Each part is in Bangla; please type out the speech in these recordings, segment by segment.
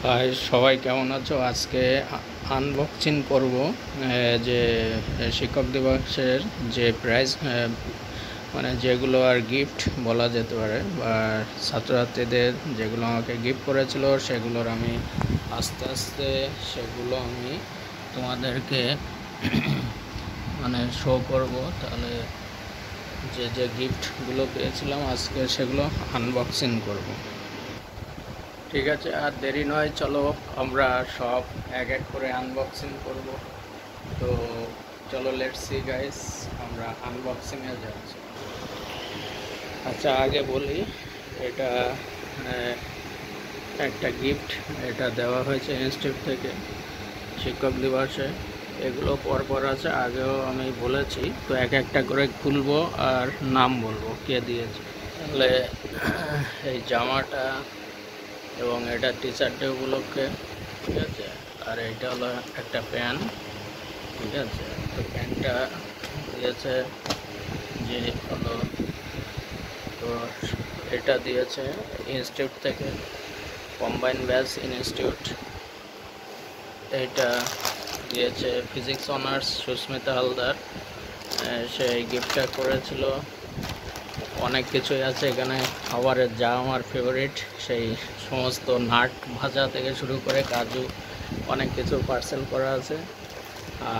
হাই সবাই কেমন আছো? আজকে আনবক্সিং করব যে শিক্ষক দিবসের যে প্রাইজ, মানে যেগুলো আর গিফট বলা যেতে পারে, বা ছাত্রছাত্রীদের যেগুলো আমাকে গিফট করেছিল সেগুলোর আমি আস্তে আস্তে সেগুলো আমি তোমাদেরকে মানে শো করব। তাহলে যে যে গিফটগুলো পেয়েছিলাম আজকে সেগুলো আনবক্সিং করব। ঠিক আছে, আর দেরি নয়, চলো আমরা সব এক এক করে আনবক্সিং করব। তো চলো, লেটস সি গাইস, আমরা আনবক্সিংয়ে যাচ্ছি। আচ্ছা, আগে বলি, এটা একটা গিফট, এটা দেওয়া হয়েছে ইনস্টিটিউট থেকে শিক্ষক দিবসে। এগুলো পরপর আছে, আগেও আমি বলেছি, তো এক একটা করে খুলবো আর নাম বলবো কে দিয়েছে। তাহলে এই জামাটা, এবং এটা টিচার ডে উপলক্ষে, ঠিক আছে। আর এটা হলো একটা প্যান্ট, ঠিক আছে। তো প্যান্টটা দিয়েছে যে হলো, তো এটা দিয়েছে ইনস্টিটিউট থেকে, কম্বাইন ব্যাচ ইনস্টিটিউট। এইটা দিয়েছে ফিজিক্স অনার্স সুস্মিতা হালদার, সেই গিফটটা করেছিল। অনেক কিছুই আছে এখানে খাবারের, যা আমার ফেভারিট, সেই সমস্ত নাট ভাজা থেকে শুরু করে কাজু, অনেক কিছু পার্সেল করা আছে।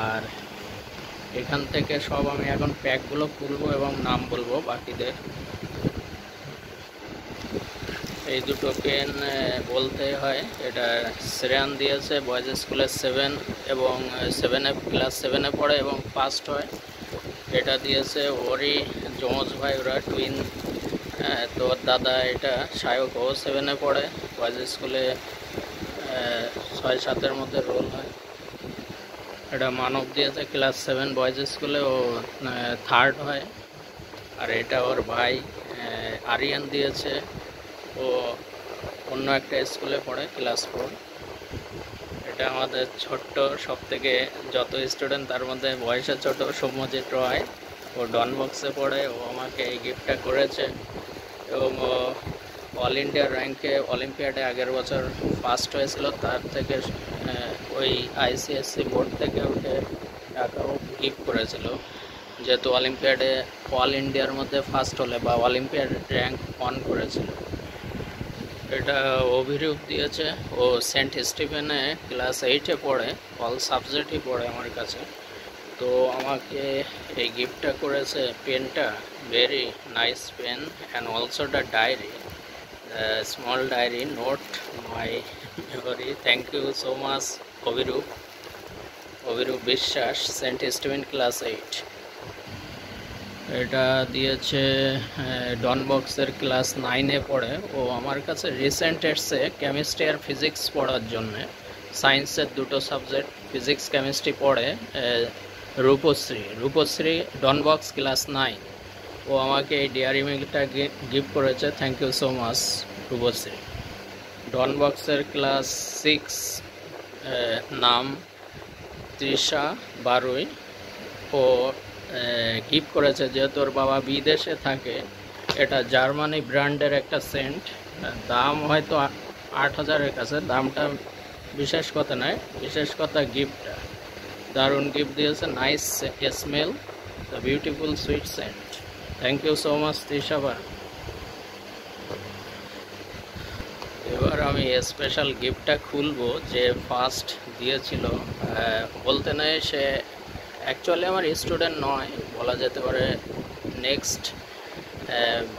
আর এখান থেকে সব আমি এখন প্যাকগুলো খুলবো এবং নাম বলবো বাকিদের। এই দুটো পেন বলতে হয়, এটা শ্রেয়ান দিয়েছে, বয়েজ স্কুলের 7 এবং 7 ক্লাস 7-এ পড়ে এবং ফার্স্ট হয়। এটা দিয়েছে ওরই যমজ ভাই, ওরা টুইন। তোর দাদা এটা সায়ক, ও 7-এ পড়ে, বয়েজ স্কুলে 6-7-এর মধ্যে রোল হয়। এটা মানব দিয়েছে ক্লাস 7 বয়েজ স্কুলে, ও 3rd হয়। আর এটা ওর ভাই আরিয়ান দিয়েছে, ও অন্য একটা স্কুলে পড়ে ক্লাস 4। এটা আমাদের ছোট্ট, সব থেকে যত স্টুডেন্ট তার মধ্যে বয়সে ছোট, সৌম্যজিৎ রয়, ও ডন বক্সে পড়ে। ও আমাকে এই গিফটটা করেছে এবং ও অল ইন্ডিয়া র্যাঙ্কে অলিম্পিয়াডে আগের বছর ফার্স্ট হয়েছিল, তার থেকে ওই আইসিএসসি বোর্ড থেকে ওকে টাকাও গিফট করেছিল, যেহেতু অলিম্পিয়াডে অল ইন্ডিয়ার মধ্যে ফার্স্ট হলে বা অলিম্পিয়াড র্যাঙ্ক 1 করেছিল। এটা অভিরূপ দিয়েছে, ও সেন্ট স্টিফেনে ক্লাস 8-এ পড়ে, অল সাবজেক্টই পড়ে আমার কাছে। তো আমাকে এই গিফটটা করেছে পেনটা, very nice pen, and also the diary, small diary, note my memory. Thank you so much Abhirup, Abhirup Biswas, Saint Stephen class 8। এটা দিয়েছে ডন বক্সের ক্লাস 9-এ পড়ে, ও আমার কাছে রিসেন্ট এসছে কেমিস্ট্রি আর ফিজিক্স পড়ার জন্যে। সায়েন্সের দুটো সাবজেক্ট, ফিজিক্স কেমিস্ট্রি পড়ে। রূপশ্রী ডন বক্স ক্লাস 9, ও আমাকে এই ডেয়ারি মিল্কটা গিফট করেছে। Thank you so much Rupashree. Don বক্সের ক্লাস 6, নাম তৃষা বারুই, ও গিফট করেছে, যেহেতু ওর বাবা বিদেশে থাকে। এটা জার্মানি ব্র্যান্ডের একটা সেন্ট, দাম হয়তো 8,000-এর কাছে, দামটা বিশেষ কথা নয়, বিশেষ কথা গিফটটা দারুণ গিফট দিয়েছে। Nice smell, the beautiful sweet scent. Thank you so much তৃষাবার। এবার আমি স্পেশাল গিফটটা খুলবো, যে ফার্স্ট দিয়েছিল। বলতে নয়, সে অ্যাকচুয়ালি আমার স্টুডেন্ট নয়, বলা যেতে পারে নেক্সট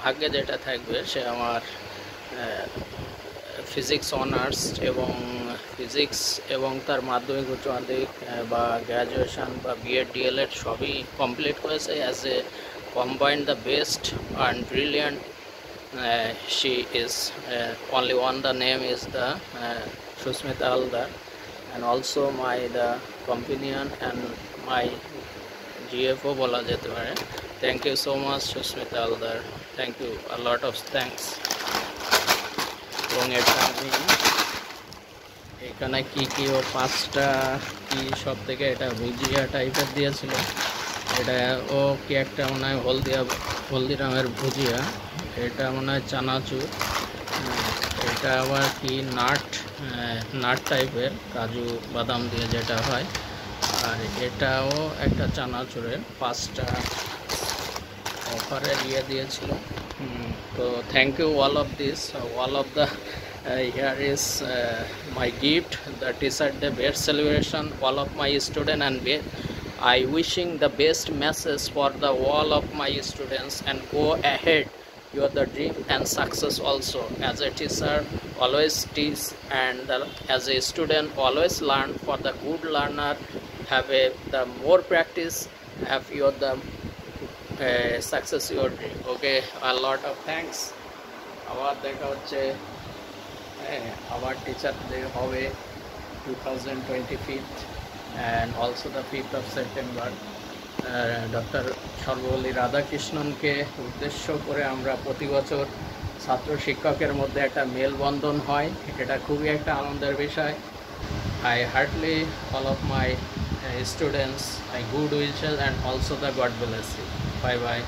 ভাগ্যে যেটা থাকবে, সে আমার ফিজিক্স অনার্স এবং তার মাধ্যমিক, উচ্চ মাধ্যমিক বা গ্র্যাজুয়েশান বা বিএড ডিএলএড সবই কমপ্লিট করেছে। As a combined the best and brilliant, she is only one, the name is the Susmita Haldar, and also the companion and my GFO bola jete pare. Thank you so much Susmita Haldar, thank you, a lot of thanks. এবং এটা আমি এখানে কি ও 5টা কি সব থেকে এটা ভুজিয়া টাইপের দিয়েছিল। এটা ও কি একটা মনে হয় হলদিরামের ভুজিয়া, এটা মনে হয় চানাচুর, এটা আবার কি নাট নাট টাইপের, কাজু বাদাম দিয়ে যেটা হয়। আর এটাও একটা চানাচুরের 5টা অফারের দিয়েছিল। তো thank you all of this, all of the here is my gift, the t-shirt the best celebration all of my student, and I wishing the best message for the all of my students, and go ahead, you are the dream and success also. As a teacher always teach, and as a student always learn. For the good learner, have the more practice, have you the success your dream. Okay, a lot of thanks. আবার দেখা হচ্ছে, our teacher day হবে 2025 and also the 5th of September. Doctor Sarvepalli রাধাকৃষ্ণনকে উদ্দেশ্য করে আমরা প্রতি বছর ছাত্র শিক্ষকের মধ্যে একটা মেলবন্ধন হয়, এটা খুবই একটা আনন্দের বিষয়। I heartily all of my students, I good wishes and also the God bless you. Bye bye.